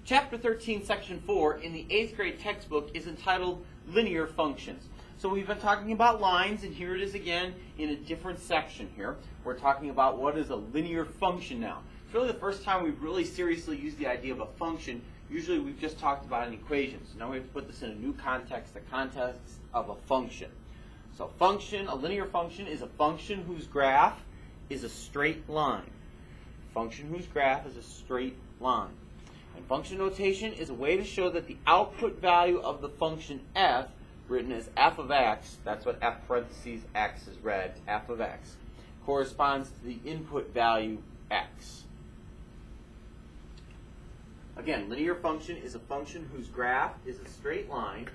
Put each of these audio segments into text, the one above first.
Chapter 13, Section 4 in the 8th grade textbook is entitled Linear Functions. So we've been talking about lines, and here it is again in a different section here. We're talking about what is a linear function now. It's really the first time we've really seriously used the idea of a function. Usually we've just talked about an equation. So now we have to put this in a new context, the context of a function. So function, a linear function, is a function whose graph is a straight line. Function whose graph is a straight line. And function notation is a way to show that the output value of the function f, written as f of x, that's what f parentheses x is read, f of x, corresponds to the input value x. Again, linear function is a function whose graph is a straight line.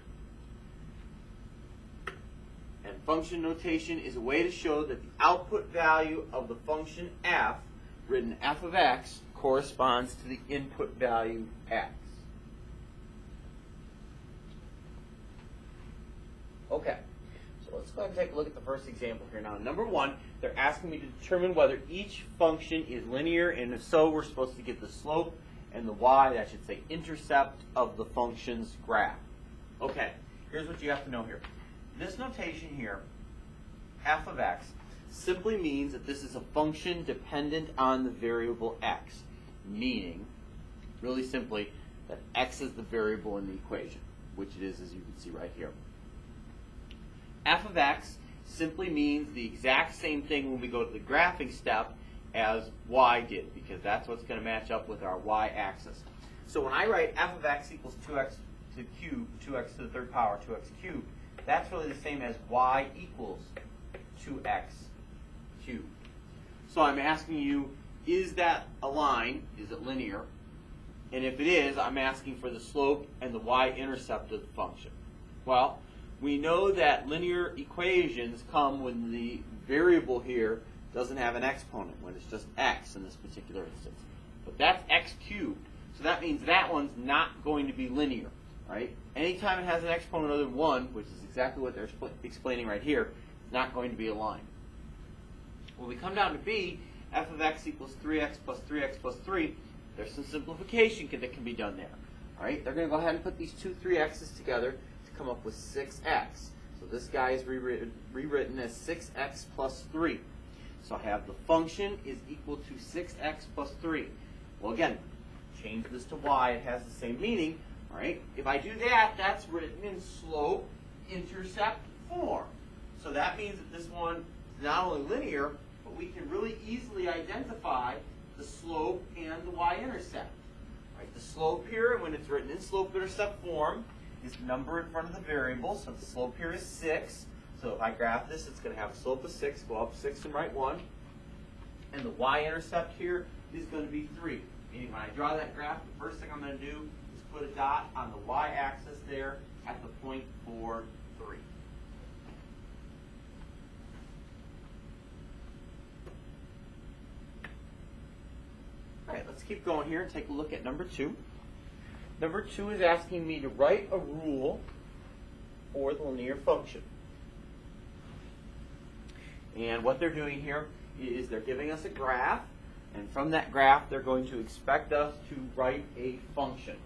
And function notation is a way to show that the output value of the function f, written f of x, corresponds to the input value x. Okay, so let's go ahead and take a look at the first example here. Now, number one, they're asking me to determine whether each function is linear, and if so, we're supposed to get the slope and the y, that should say intercept, of the function's graph. Okay, here's what you have to know here. This notation here, f of x, simply means that this is a function dependent on the variable x, meaning, really simply, that x is the variable in the equation, which it is, as you can see right here. F of x simply means the exact same thing when we go to the graphing step as y did, because that's what's going to match up with our y-axis. So when I write f of x equals 2x to the cube, 2x to the third power, 2x cubed, that's really the same as y equals 2x cubed. So I'm asking you, is that a line? Is it linear? And if it is, I'm asking for the slope and the y-intercept of the function. Well, we know that linear equations come when the variable here doesn't have an exponent, when it's just x in this particular instance. But that's x cubed, so that means that one's not going to be linear, right? Anytime it has an exponent other than 1, which is exactly what they're explaining right here, it's not going to be a line. When we come down to b, f of x equals 3x plus 3x plus 3, there's some simplification that can be done there. All right, they're going to go ahead and put these two 3x's together to come up with 6x. So this guy is rewritten as 6x plus 3. So I have the function is equal to 6x plus 3. Well, again, change this to y. It has the same meaning. All right, if I do that, that's written in slope intercept form. So that means that this one is not only linear, but we can really easily identify the slope and the y-intercept. Right, the slope here, when it's written in slope-intercept form, is the number in front of the variable. So the slope here is 6. So if I graph this, it's going to have a slope of 6. Go up 6 and write 1. And the y-intercept here is going to be 3. Meaning when I draw that graph, the first thing I'm going to do is put a dot on the y-axis there at the point 4, 3. All right, let's keep going here and take a look at number 2. Number 2 is asking me to write a rule for the linear function. And what they're doing here is they're giving us a graph, and from that graph they're going to expect us to write a function.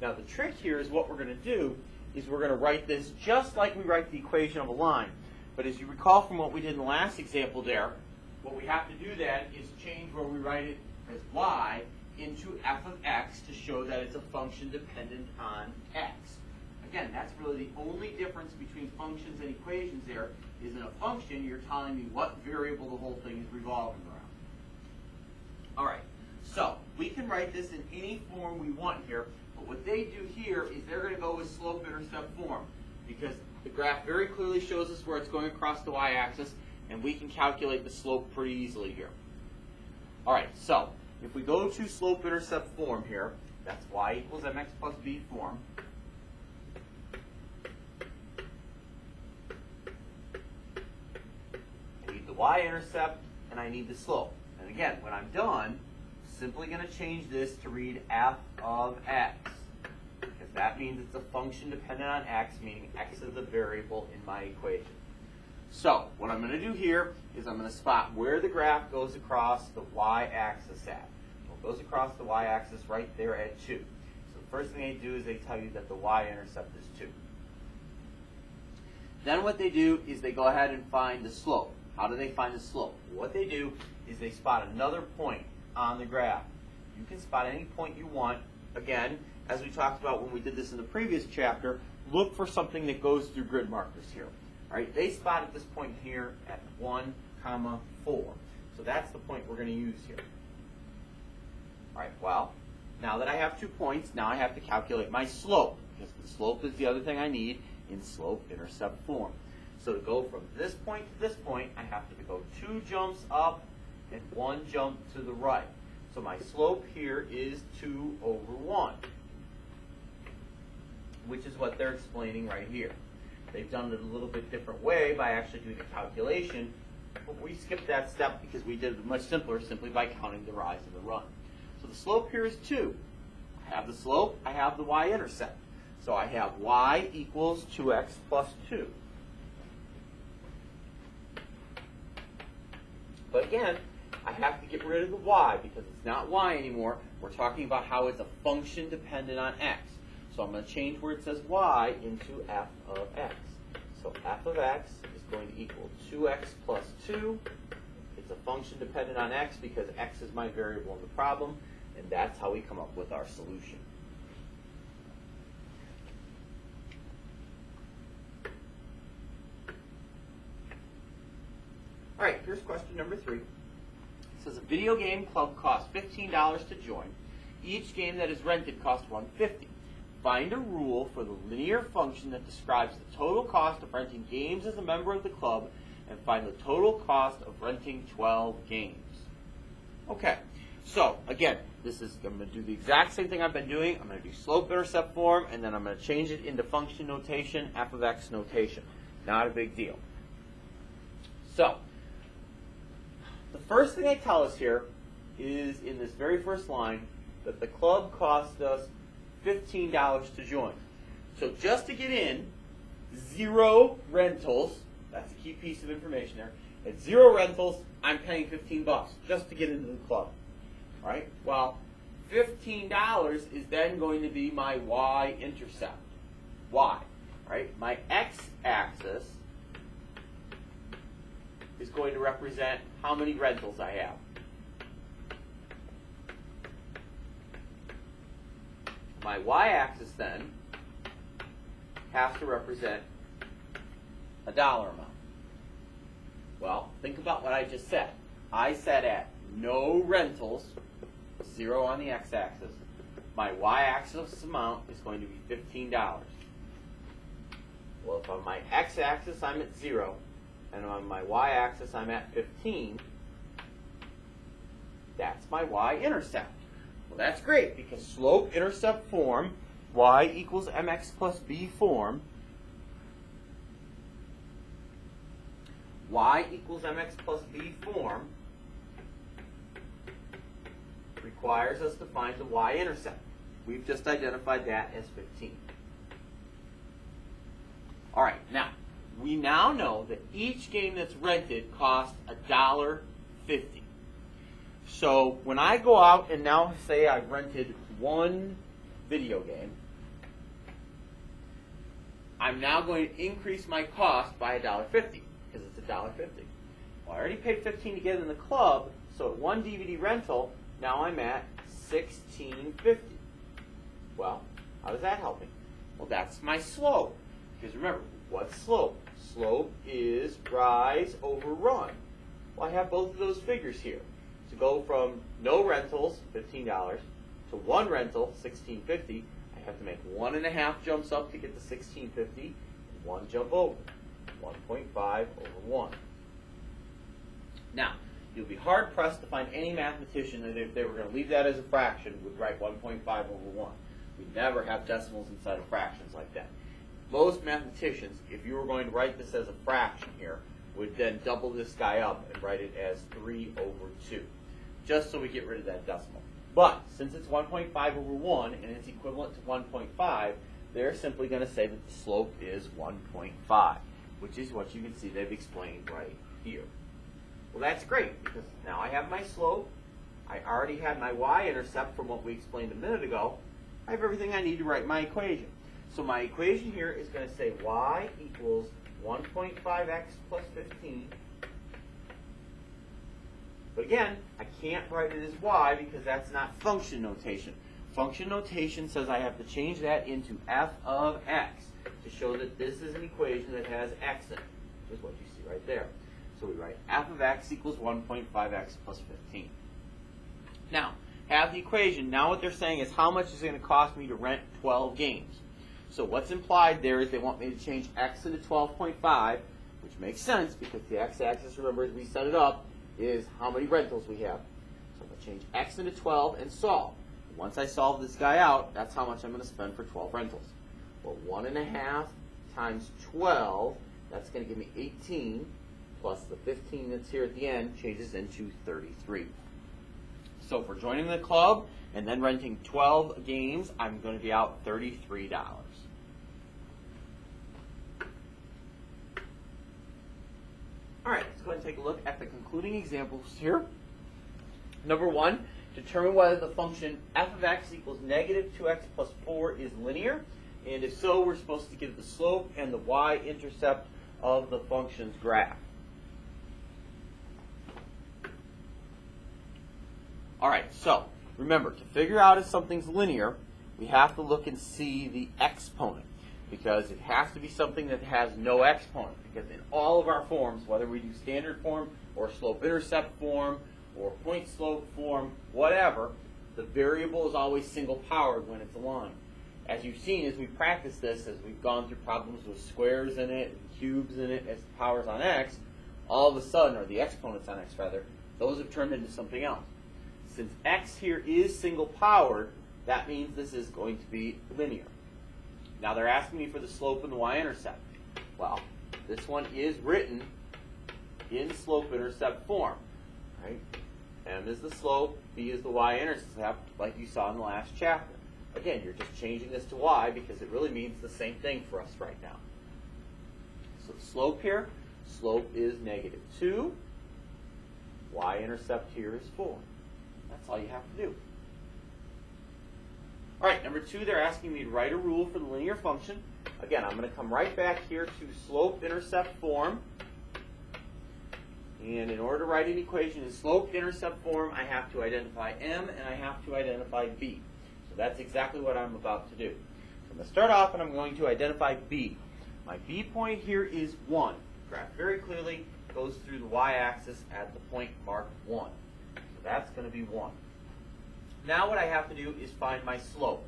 Now the trick here is what we're going to do is we're going to write this just like we write the equation of a line. But as you recall from what we did in the last example there, what we have to do then is change where we write it as y into f of x to show that it's a function dependent on x. Again, that's really the only difference between functions and equations there, is in a function you're telling me what variable the whole thing is revolving around. All right, so we can write this in any form we want here, but what they do here is they're going to go with slope-intercept form, because the graph very clearly shows us where it's going across the y-axis, and we can calculate the slope pretty easily here. All right, so if we go to slope-intercept form here, that's y equals mx plus b form. I need the y-intercept, and I need the slope. And again, when I'm done, simply going to change this to read f of x, because that means it's a function dependent on x, meaning x is the variable in my equation. So what I'm going to do here is I'm going to spot where the graph goes across the y-axis at. Well, it goes across the y-axis right there at 2. So the first thing they do is they tell you that the y-intercept is 2. Then what they do is they go ahead and find the slope. How do they find the slope? What they do is they spot another point on the graph. You can spot any point you want. Again, as we talked about when we did this in the previous chapter, look for something that goes through grid markers here. All right, they spotted this point here at 1, 4. So that's the point we're going to use here. All right, well, now that I have 2 points, now I have to calculate my slope, because the slope is the other thing I need in slope-intercept form. So to go from this point to this point, I have to go 2 jumps up and 1 jump to the right. So my slope here is 2 over 1, which is what they're explaining right here. They've done it a little bit different way by actually doing a calculation, but we skipped that step because we did it much simpler simply by counting the rise and the run. So the slope here is 2. I have the slope, I have the y-intercept. So I have y equals 2x plus 2. But again, I have to get rid of the y because it's not y anymore. We're talking about how it's a function dependent on x. So I'm going to change where it says y into f of x. So f of x is going to equal 2x plus 2. It's a function dependent on x because x is my variable in the problem, and that's how we come up with our solution. All right, here's question number 3. It says a video game club costs $15 to join. Each game that is rented costs $150. Find a rule for the linear function that describes the total cost of renting games as a member of the club and find the total cost of renting 12 games. Okay, so again, I'm going to do the exact same thing I've been doing. I'm going to do slope-intercept form, and then I'm going to change it into function notation, f of x notation. Not a big deal. So, the first thing they tell us here is in this very first line that the club cost us $15 to join. So just to get in, 0 rentals, that's a key piece of information there. At 0 rentals, I'm paying $15 just to get into the club. All right? Well, $15 is then going to be my y-intercept. Y. Right? My x-axis is going to represent how many rentals I have. My y-axis then has to represent a dollar amount. Well, think about what I just said. I said at no rentals, 0 on the x-axis, my y-axis amount is going to be $15. Well, if on my x-axis I'm at 0, and on my y-axis I'm at 15, that's my y-intercept. Well, that's great because slope-intercept form, y equals mx plus b form, y equals mx plus b form requires us to find the y-intercept. We've just identified that as 15. All right, now, we now know that each game that's rented costs $1.50. So when I go out and now say I've rented 1 video game, I'm now going to increase my cost by $1.50 because it's $1.50. Well, I already paid $15 to get in the club, so at 1 DVD rental, now I'm at $16.50. Well, how is that helping? Well, that's my slope. Because remember, what's slope? Slope is rise over run. Well, I have both of those figures here. To go from no rentals, $15, to 1 rental, $16.50, I have to make 1.5 jumps up to get to $16.50, and 1 jump over, 1.5 over 1. Now, you'll be hard-pressed to find any mathematician that if they were going to leave that as a fraction would write 1.5 over 1. We never have decimals inside of fractions like that. Most mathematicians, if you were going to write this as a fraction here, would then double this guy up and write it as 3 over 2, just so we get rid of that decimal. But since it's 1.5 over 1 and it's equivalent to 1.5, they're simply going to say that the slope is 1.5, which is what you can see they've explained right here. Well, that's great, because now I have my slope. I already had my y-intercept from what we explained a minute ago. I have everything I need to write my equation. So my equation here is going to say y equals 1.5x plus 15. But again, I can't write it as y because that's not function notation. Function notation says I have to change that into f of x to show that this is an equation that has x in it, which is what you see right there. So we write f of x equals 1.5x plus 15. Now, have the equation. Now what they're saying is how much is it going to cost me to rent 12 games. So what's implied there is they want me to change x into 12.5, which makes sense because the x-axis, remember, as we set it up, is how many rentals we have. So I'm going to change x into 12 and solve. Once I solve this guy out, that's how much I'm going to spend for 12 rentals. Well, 1.5 times 12, that's going to give me 18, plus the 15 that's here at the end changes into 33. So for joining the club and then renting 12 games, I'm going to be out $33. All right, let's go ahead and take a look at the concluding examples here. Number 1, determine whether the function f of x equals negative 2x plus 4 is linear. And if so, we're supposed to give the slope and the y-intercept of the function's graph. All right, so remember, to figure out if something's linear, we have to look and see the exponent, because it has to be something that has no exponent, because in all of our forms, whether we do standard form or slope-intercept form or point-slope form, whatever, the variable is always single-powered when it's a line. As you've seen as we practice this, as we've gone through problems with squares in it, and cubes in it, as powers on x, all of a sudden, or the exponents on x rather, those have turned into something else. Since x here is single-powered, that means this is going to be linear. Now they're asking me for the slope and the y-intercept. Well, this one is written in slope-intercept form. Right? M is the slope, B is the y-intercept, like you saw in the last chapter. Again, you're just changing this to y because it really means the same thing for us right now. So the slope here, slope is negative 2. Y-intercept here is 4. That's all you have to do. All right, number 2, they're asking me to write a rule for the linear function. Again, I'm going to come right back here to slope-intercept form. And in order to write an equation in slope-intercept form, I have to identify m and I have to identify b. So that's exactly what I'm about to do. So I'm going to start off and I'm going to identify b. My b point here is 1. Graph very clearly goes through the y-axis at the point marked 1. So that's going to be 1. Now what I have to do is find my slope.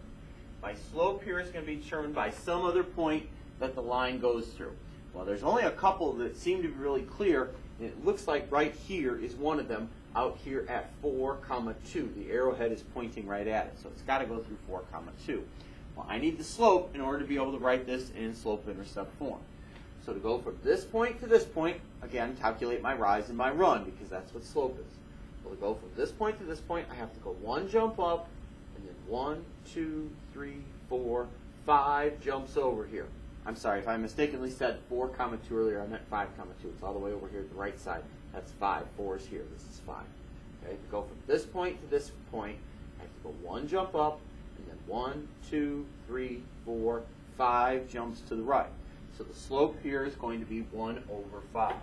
My slope here is going to be determined by some other point that the line goes through. Well, there's only a couple that seem to be really clear. And it looks like right here is one of them out here at 4, 2. The arrowhead is pointing right at it. So it's got to go through 4, 2. Well, I need the slope in order to be able to write this in slope-intercept form. So to go from this point to this point, again, calculate my rise and my run because that's what slope is. So to go from this point to this point, I have to go 1 jump up and then 1, 2, 3, 4, 5 jumps over here. I'm sorry, if I mistakenly said 4, 2 earlier, I meant 5, 2. It's all the way over here to the right side. That's 5. 4 is here. This is 5. Okay, to go from this point to this point, I have to go 1 jump up, and then 1, 2, 3, 4, 5 jumps to the right. So the slope here is going to be 1 over 5.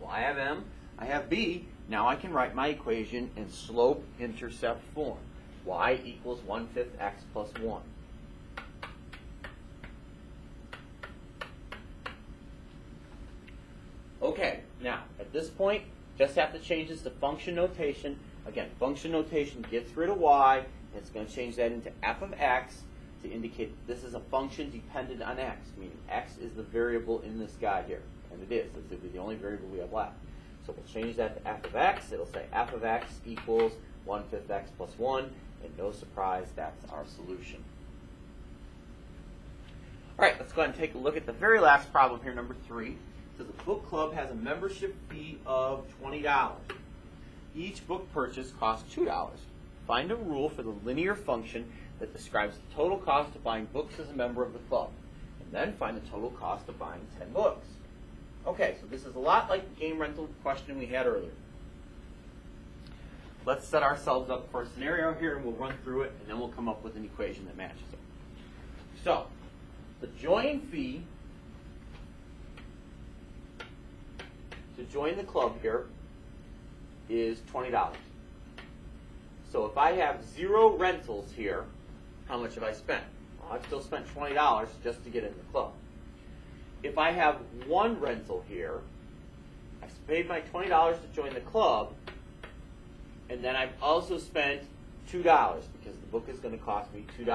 Well, I have m, I have b. Now I can write my equation in slope-intercept form. Y equals 1/5 x plus 1. Okay, now, at this point, just have to change this to function notation. Again, function notation gets rid of y, and it's going to change that into f of x to indicate that this is a function dependent on x, meaning x is the variable in this guy here. And it is. This will be the only variable we have left. So we'll change that to f of x. It'll say f of x equals 1/5 x plus 1, and no surprise, that's our solution. All right, let's go ahead and take a look at the very last problem here, number 3. So the book club has a membership fee of $20. Each book purchase costs $2. Find a rule for the linear function that describes the total cost of buying books as a member of the club. And then find the total cost of buying 10 books. Okay, so this is a lot like the game rental question we had earlier. Let's set ourselves up for a scenario here, and we'll run through it, and then we'll come up with an equation that matches it. So, the join fee to join the club here is $20. So if I have 0 rentals here, how much have I spent? Well, I've still spent $20 just to get in the club. If I have 1 rental here, I've paid my $20 to join the club, and then I've also spent $2 because the book is going to cost me $2.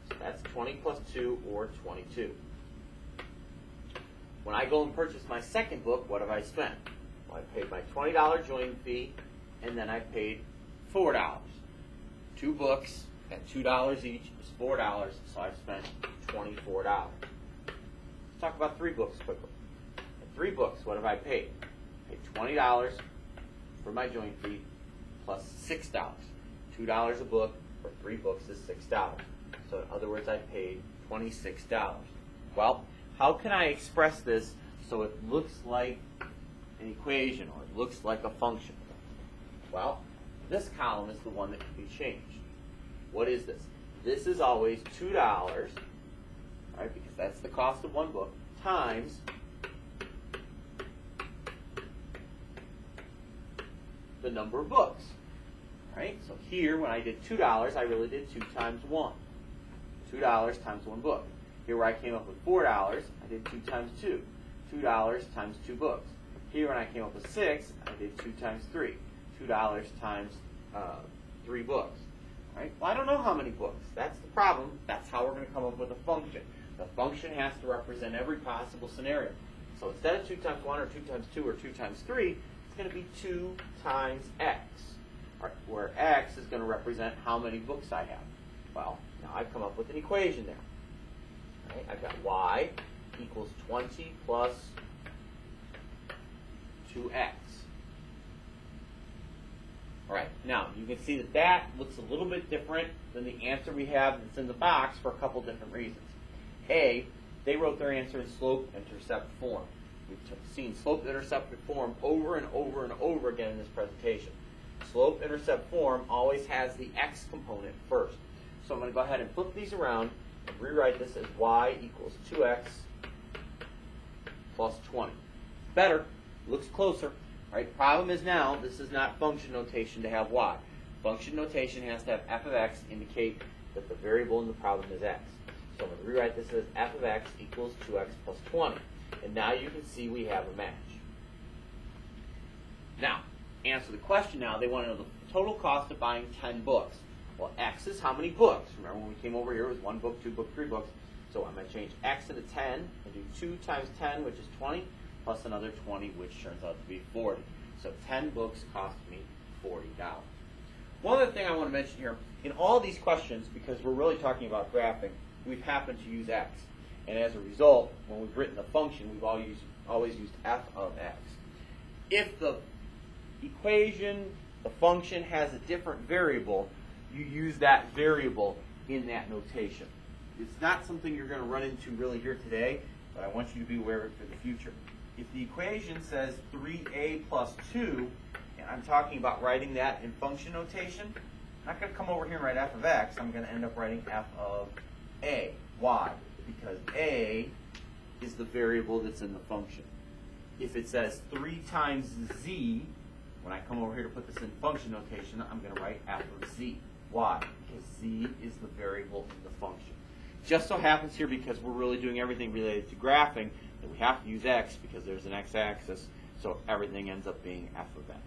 So that's 20 plus 2, or 22. When I go and purchase my second book, what have I spent? Well, I paid my $20 join fee, and then I paid $4. 2 books at $2 each is $4, so I've spent $24. Let's talk about 3 books quickly. At 3 books, what have I paid? I paid $20 for my join fee plus $6. $2 a book for 3 books is $6. So in other words, I paid $26. Well, how can I express this so it looks like an equation, or it looks like a function? Well, this column is the one that can be changed. What is this? This is always $2, right, because that's the cost of 1 book, times the number of books. Right? So here, when I did $2, I really did 2 times 1. $2 times 1 book. Here, where I came up with $4, I did 2 times 2. $2 times 2 books. Here, when I came up with 6, I did 2 times 3. $2 times 3 books. Right? Well, I don't know how many books. That's the problem. That's how we're going to come up with a function. The function has to represent every possible scenario. So instead of 2 times 1, or 2 times 2, or 2 times 3, it's going to be 2 times x. Right, where x is going to represent how many books I have. Well, now I've come up with an equation there. Right, I've got y equals 20 plus 2x. All right, now you can see that that looks a little bit different than the answer we have that's in the box for a couple different reasons. A, they wrote their answer in slope-intercept form. We've seen slope-intercept form over and over and over again in this presentation. Slope-intercept form always has the x component first. So I'm going to go ahead and flip these around and rewrite this as y equals 2x plus 20. Better, looks closer. Right? Problem is now, this is not function notation to have y. Function notation has to have f of x indicate that the variable in the problem is x. So I'm going to rewrite this as f of x equals 2x plus 20. And now you can see we have a match. Now, answer the question now. They want to know the total cost of buying 10 books. Well, x is how many books? Remember when we came over here, it was 1 book, 2 book, 3 books. So I'm going to change x into 10 and do 2 times 10, which is 20, plus another 20, which turns out to be 40. So 10 books cost me $40. One other thing I want to mention here, in all these questions, because we're really talking about graphing, we've happened to use x. And as a result, when we've written the function, we've always used f of x. If the equation, the function, has a different variable, you use that variable in that notation. It's not something you're going to run into really here today, but I want you to be aware of it for the future. If the equation says 3a plus 2, and I'm talking about writing that in function notation, I'm not going to come over here and write f of x. I'm going to end up writing f of a. Why? Because a is the variable that's in the function. If it says 3 times z, when I come over here to put this in function notation, I'm going to write f of z. Why? Because z is the variable in the function. Just so happens here, because we're really doing everything related to graphing, that we have to use x because there's an x-axis, so everything ends up being f of x.